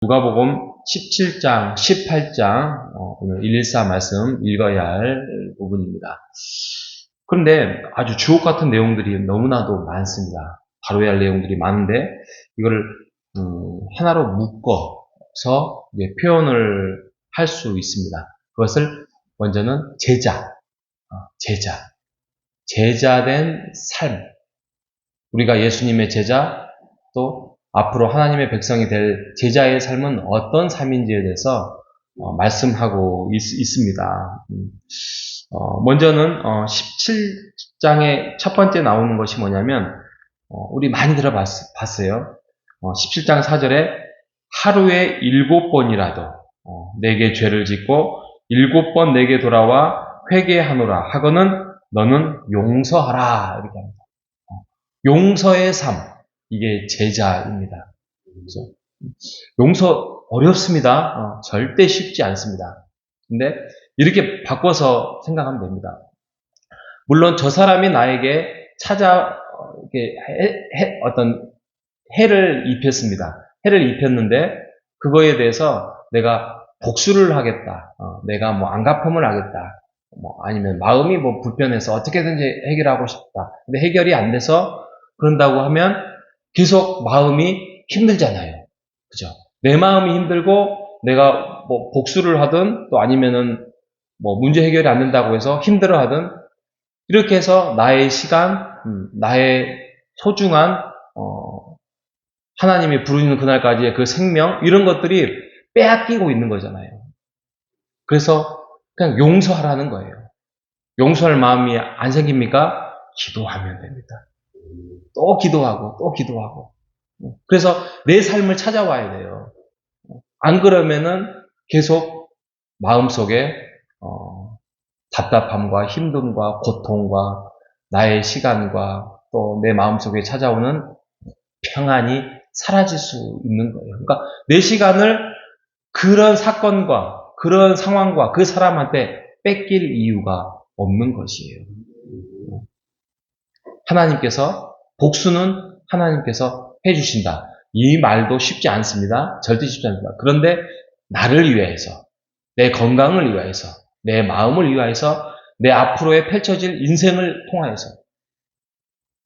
누가복음 17장, 18장 오늘 114 말씀 읽어야 할 부분입니다. 그런데 아주 주옥 같은 내용들이 너무나도 많습니다. 다뤄야 할 내용들이 많은데 이거를 하나로 묶어서 표현을 할 수 있습니다. 그것을 먼저는 제자된 삶. 우리가 예수님의 제자, 또 앞으로 하나님의 백성이 될 제자의 삶은 어떤 삶인지에 대해서 말씀하고 있습니다. 먼저는 17장의 첫 번째 나오는 것이 뭐냐면 우리 많이 들어봤어요. 17장 4절에 하루에 7번이라도 내게 죄를 짓고 7번 내게 돌아와 회개하노라 하거는 너는 용서하라 이렇게 합니다. 용서의 삶, 이게 제자입니다. 그렇죠? 용서 어렵습니다. 절대 쉽지 않습니다. 근데 이렇게 바꿔서 생각하면 됩니다. 물론 저 사람이 나에게 어떤 해를 입혔습니다. 해를 입혔는데 그거에 대해서 내가 복수를 하겠다. 내가 안 갚음을 하겠다. 아니면 마음이 불편해서 어떻게든지 해결하고 싶다. 근데 해결이 안 돼서 그런다고 하면 계속 마음이 힘들잖아요. 그죠? 내 마음이 힘들고 내가 복수를 하든 또 아니면은 문제 해결이 안 된다고 해서 힘들어 하든 이렇게 해서 나의 시간, 나의 소중한 하나님이 부르는 그날까지의 그 생명 이런 것들이 빼앗기고 있는 거잖아요. 그래서 그냥 용서하라는 거예요. 용서할 마음이 안 생깁니까? 기도하면 됩니다. 또 기도하고. 그래서 내 삶을 찾아와야 돼요. 안 그러면은 계속 마음속에 답답함과 힘듦과 고통과 나의 시간과 또 내 마음속에 찾아오는 평안이 사라질 수 있는 거예요. 그러니까 내 시간을 그런 사건과 그런 상황과 그 사람한테 뺏길 이유가 없는 것이에요. 복수는 하나님께서 해주신다. 이 말도 쉽지 않습니다. 절대 쉽지 않습니다. 그런데 나를 위해서, 내 건강을 위해서, 내 마음을 위해서, 내 앞으로의 펼쳐질 인생을 통하여서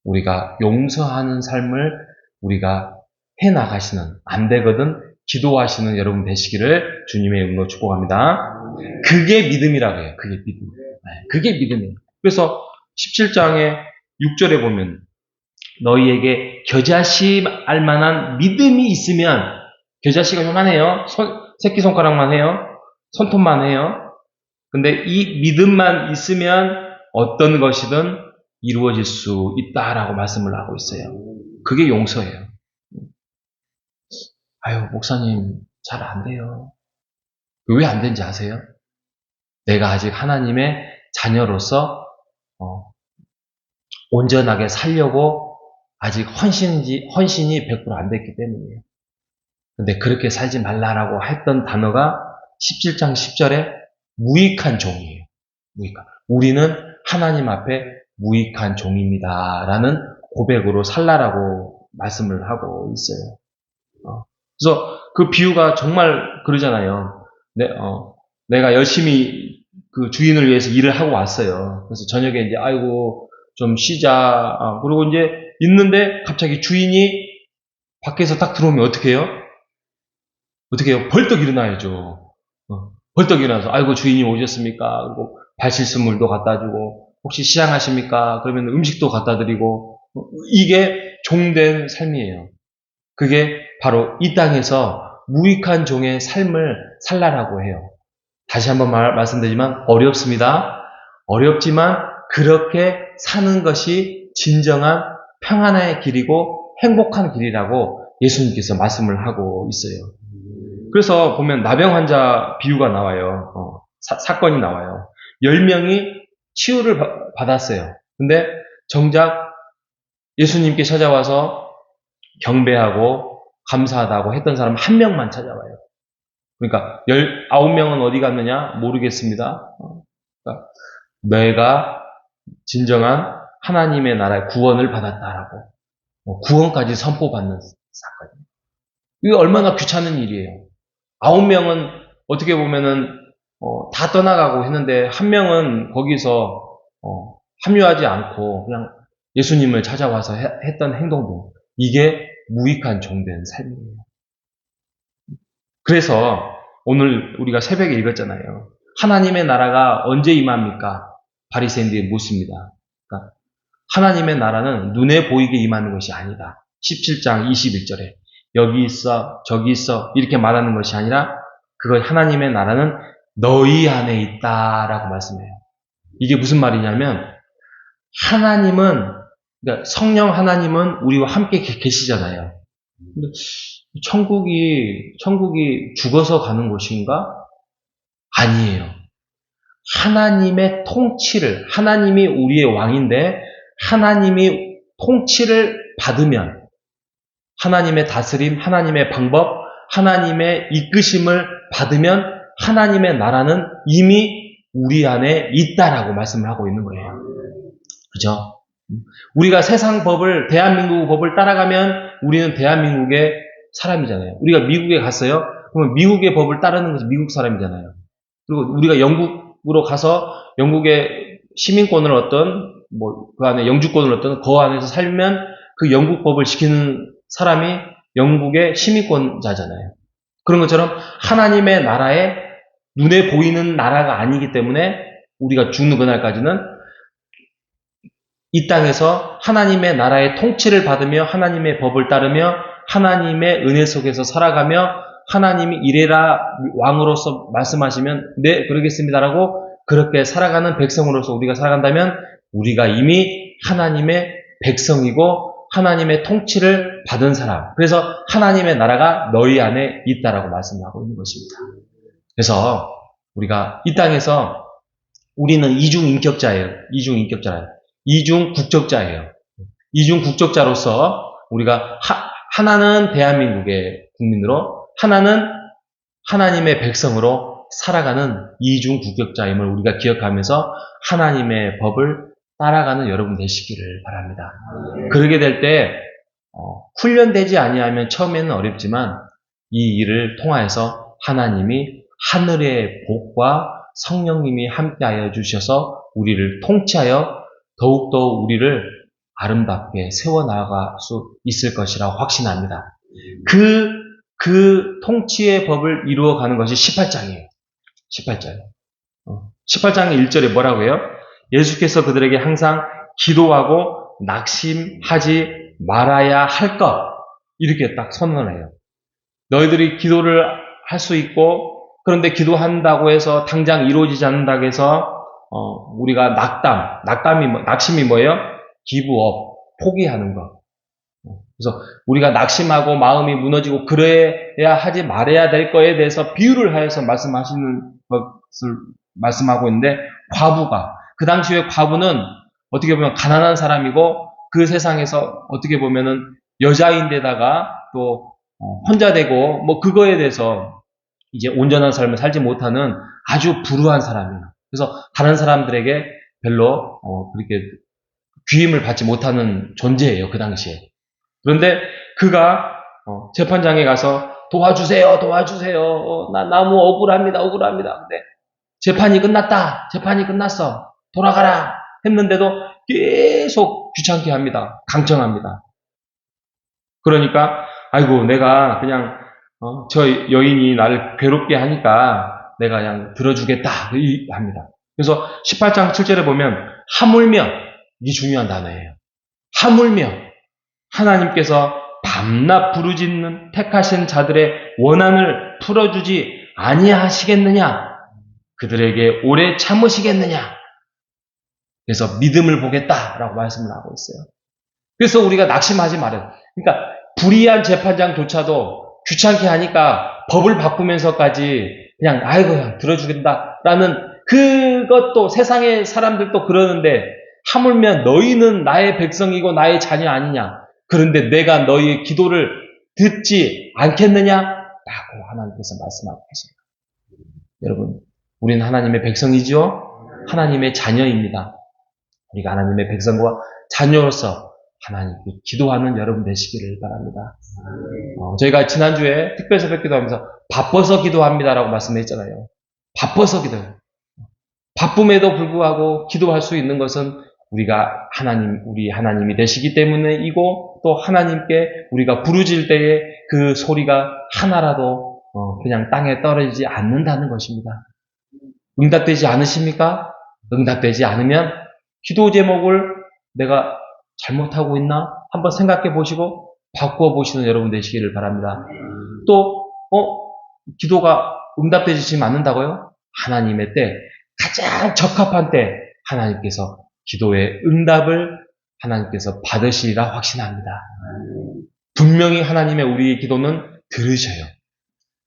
우리가 용서하는 삶을 우리가 해나가시는, 안 되거든 기도하시는 여러분 되시기를 주님의 이름으로 축복합니다. 그게 믿음이라고 해요. 그게 믿음이에요. 그래서 17장의 6절에 보면 너희에게 겨자씨 알만한 믿음이 있으면, 겨자씨가 요만해요. 새끼손가락만 해요. 손톱만 해요. 근데 이 믿음만 있으면 어떤 것이든 이루어질 수 있다라고 말씀을 하고 있어요. 그게 용서예요. 목사님 잘 안 돼요. 왜 안 되는지 아세요? 내가 아직 하나님의 자녀로서 온전하게 살려고 아직 헌신이 100% 안 됐기 때문이에요. 근데 그렇게 살지 말라라고 했던 단어가 17장 10절에 무익한 종이에요. 우리는 하나님 앞에 무익한 종입니다. 라는 고백으로 살라라고 말씀을 하고 있어요. 그래서 그 비유가 정말 그러잖아요. 내가 열심히 그 주인을 위해서 일을 하고 왔어요. 그래서 저녁에 이제 좀 쉬자. 그리고 이제 있는데 갑자기 주인이 밖에서 딱 들어오면 어떻게 해요? 벌떡 일어나야죠. 벌떡 일어나서 주인이 오셨습니까? 그리고 발실수물도 갖다 주고 혹시 시장하십니까? 그러면 음식도 갖다 드리고 이게 종된 삶이에요. 그게 바로 이 땅에서 무익한 종의 삶을 살라라고 해요. 다시 한번 말씀드리지만 어렵습니다. 어렵지만 그렇게 사는 것이 진정한 평안의 길이고 행복한 길이라고 예수님께서 말씀을 하고 있어요. 그래서 보면 나병 환자 비유가 나와요. 사건이 나와요. 10명이 치유를 받았어요. 근데 정작 예수님께 찾아와서 경배하고 감사하다고 했던 사람 1명만 찾아와요. 그러니까 19명은 어디 갔느냐? 모르겠습니다. 그러니까 내가 진정한 하나님의 나라의 구원을 받았다라고 구원까지 선포받는 사건이에요. 이게 얼마나 귀찮은 일이에요. 9명은 어떻게 보면은 다 떠나가고 했는데 한 명은 거기서 합류하지 않고 그냥 예수님을 찾아와서 했던 행동들, 이게 무익한 종된 삶이에요. 그래서 오늘 우리가 새벽에 읽었잖아요. 하나님의 나라가 언제 임합니까? 바리새인들이 묻습니다. 그러니까 하나님의 나라는 눈에 보이게 임하는 것이 아니다. 17장 21절에 여기 있어 저기 있어 이렇게 말하는 것이 아니라 그거 하나님의 나라는 너희 안에 있다라고 말씀해요. 이게 무슨 말이냐면 하나님은, 그러니까 성령 하나님은 우리와 함께 계시잖아요. 근데 천국이 죽어서 가는 곳인가? 아니에요. 하나님의 통치를, 하나님이 우리의 왕인데 하나님이 통치를 받으면 하나님의 다스림, 하나님의 방법, 하나님의 이끄심을 받으면 하나님의 나라는 이미 우리 안에 있다라고 말씀을 하고 있는 거예요. 그죠? 우리가 세상 법을, 대한민국 법을 따라가면 우리는 대한민국의 사람이잖아요. 우리가 미국에 갔어요? 그러면 미국의 법을 따르는 것은 미국 사람이잖아요. 그리고 우리가 영국으로 가서 영국의 시민권을 그 안에 영주권을 그 안에서 살면 그 영국 법을 지키는 사람이 영국의 시민권자잖아요. 그런 것처럼 하나님의 나라에 눈에 보이는 나라가 아니기 때문에 우리가 죽는 그날까지는 이 땅에서 하나님의 나라의 통치를 받으며 하나님의 법을 따르며 하나님의 은혜 속에서 살아가며 하나님이 이래라 왕으로서 말씀하시면 네 그러겠습니다라고 그렇게 살아가는 백성으로서 우리가 살아간다면 우리가 이미 하나님의 백성이고 하나님의 통치를 받은 사람. 그래서 하나님의 나라가 너희 안에 있다라고 말씀하고 있는 것입니다. 그래서 우리가 이 땅에서 우리는 이중인격자예요. 이중국적자예요. 이중국적자로서 우리가 하나는 대한민국의 국민으로 하나는 하나님의 백성으로 살아가는 이중국적자임을 우리가 기억하면서 하나님의 법을 따라가는 여러분 되시기를 바랍니다. 그러게 될 때 훈련되지 아니하면 처음에는 어렵지만 이 일을 통하여서 하나님이 하늘의 복과 성령님이 함께하여 주셔서 우리를 통치하여 더욱더 우리를 아름답게 세워나갈 수 있을 것이라고 확신합니다. 그 통치의 법을 이루어가는 것이 18장이에요. 18장. 18장 1절에 뭐라고 해요? 예수께서 그들에게 항상 기도하고 낙심하지 말아야 할 것. 이렇게 딱 선언을 해요. 너희들이 기도를 할 수 있고, 그런데 기도한다고 해서 당장 이루어지지 않는다고 해서, 우리가 낙심이 뭐예요? 기브업, 포기하는 것. 그래서 우리가 낙심하고 마음이 무너지고 그래야 하지 말아야 될 거에 대해서 비유를 하여서 말씀하시는 것을 말씀하고 있는데, 그 당시에 과부는 어떻게 보면 가난한 사람이고 그 세상에서 어떻게 보면은 여자인데다가 또 혼자 되고 뭐 그거에 대해서 이제 온전한 삶을 살지 못하는 아주 불우한 사람이에요. 그래서 다른 사람들에게 별로 그렇게 귀임을 받지 못하는 존재예요. 그 당시에. 그런데 그가 재판장에 가서 도와주세요. 나 너무 억울합니다. 근데 재판이 끝났어. 돌아가라 했는데도 계속 귀찮게 합니다. 강청합니다. 그러니까 아이고 내가 그냥 저 여인이 나를 괴롭게 하니까 내가 그냥 들어주겠다 합니다. 그래서 18장 7절에 보면 하물며, 이게 중요한 단어예요. 하물며 하나님께서 밤낮 부르짖는 택하신 자들의 원한을 풀어주지 아니하시겠느냐? 그들에게 오래 참으시겠느냐? 그래서 믿음을 보겠다라고 말씀을 하고 있어요. 그래서 우리가 낙심하지 말아요. 그러니까 불의한 재판장조차도 귀찮게 하니까 법을 바꾸면서까지 그냥 그냥 들어주겠다라는 그것도 세상의 사람들도 그러는데 하물며 너희는 나의 백성이고 나의 자녀 아니냐? 그런데 내가 너희의 기도를 듣지 않겠느냐? 라고 하나님께서 말씀하고 계십니다. 여러분, 우리는 하나님의 백성이죠? 하나님의 자녀입니다. 우리가 하나님의 백성과 자녀로서 하나님께 기도하는 여러분 되시기를 바랍니다. 저희가 지난주에 특별 새벽 기도하면서 바빠서 기도합니다라고 말씀했잖아요. 바빠서 기도해요. 바쁨에도 불구하고 기도할 수 있는 것은 우리가 우리 하나님이 되시기 때문이고, 또 하나님께 우리가 부르짖을 때에 그 소리가 하나라도 그냥 땅에 떨어지지 않는다는 것입니다. 응답되지 않으십니까? 응답되지 않으면 기도 제목을 내가 잘못하고 있나? 한번 생각해 보시고 바꾸어 보시는 여러분 되시기를 바랍니다. 또 기도가 응답되지 않는다고요? 하나님의 때, 가장 적합한 때 하나님께서 기도의 응답을 하나님께서 받으시리라 확신합니다. 분명히 하나님의 우리의 기도는 들으셔요.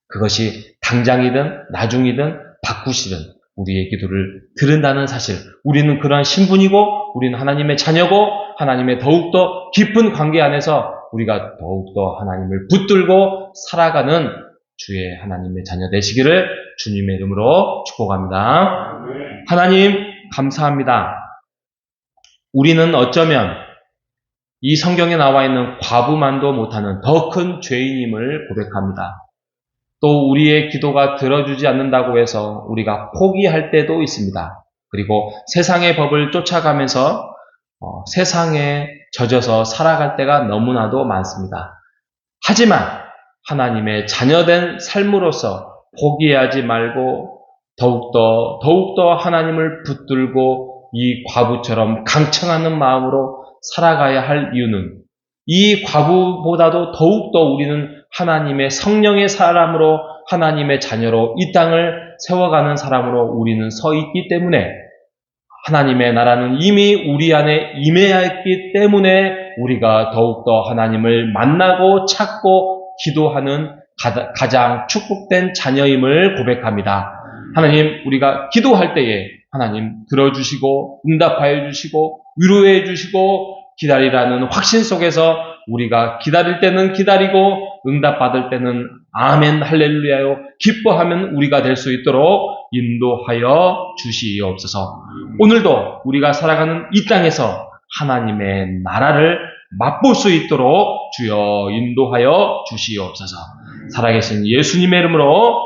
그것이 당장이든 나중이든 바꾸시든 우리의 기도를 들은다는 사실, 우리는 그러한 신분이고 우리는 하나님의 자녀고 하나님의 더욱더 깊은 관계 안에서 우리가 더욱더 하나님을 붙들고 살아가는 주의 하나님의 자녀 되시기를 주님의 이름으로 축복합니다. 하나님 감사합니다. 우리는 어쩌면 이 성경에 나와 있는 과부만도 못하는 더 큰 죄인임을 고백합니다. 또 우리의 기도가 들어주지 않는다고 해서 우리가 포기할 때도 있습니다. 그리고 세상의 법을 쫓아가면서 세상에 젖어서 살아갈 때가 너무나도 많습니다. 하지만 하나님의 자녀된 삶으로서 포기하지 말고 더욱더 하나님을 붙들고 이 과부처럼 강청하는 마음으로 살아가야 할 이유는, 이 과부보다도 더욱더 우리는 하나님의 성령의 사람으로, 하나님의 자녀로 이 땅을 세워가는 사람으로 우리는 서 있기 때문에, 하나님의 나라는 이미 우리 안에 임해있기 때문에 우리가 더욱더 하나님을 만나고 찾고 기도하는 가장 축복된 자녀임을 고백합니다. 하나님, 우리가 기도할 때에 하나님 들어주시고 응답하여 주시고 위로해 주시고 기다리라는 확신 속에서 우리가 기다릴 때는 기다리고 응답받을 때는 아멘 할렐루야요 기뻐하면 우리가 될 수 있도록 인도하여 주시옵소서. 오늘도 우리가 살아가는 이 땅에서 하나님의 나라를 맛볼 수 있도록 주여 인도하여 주시옵소서. 살아계신 예수님의 이름으로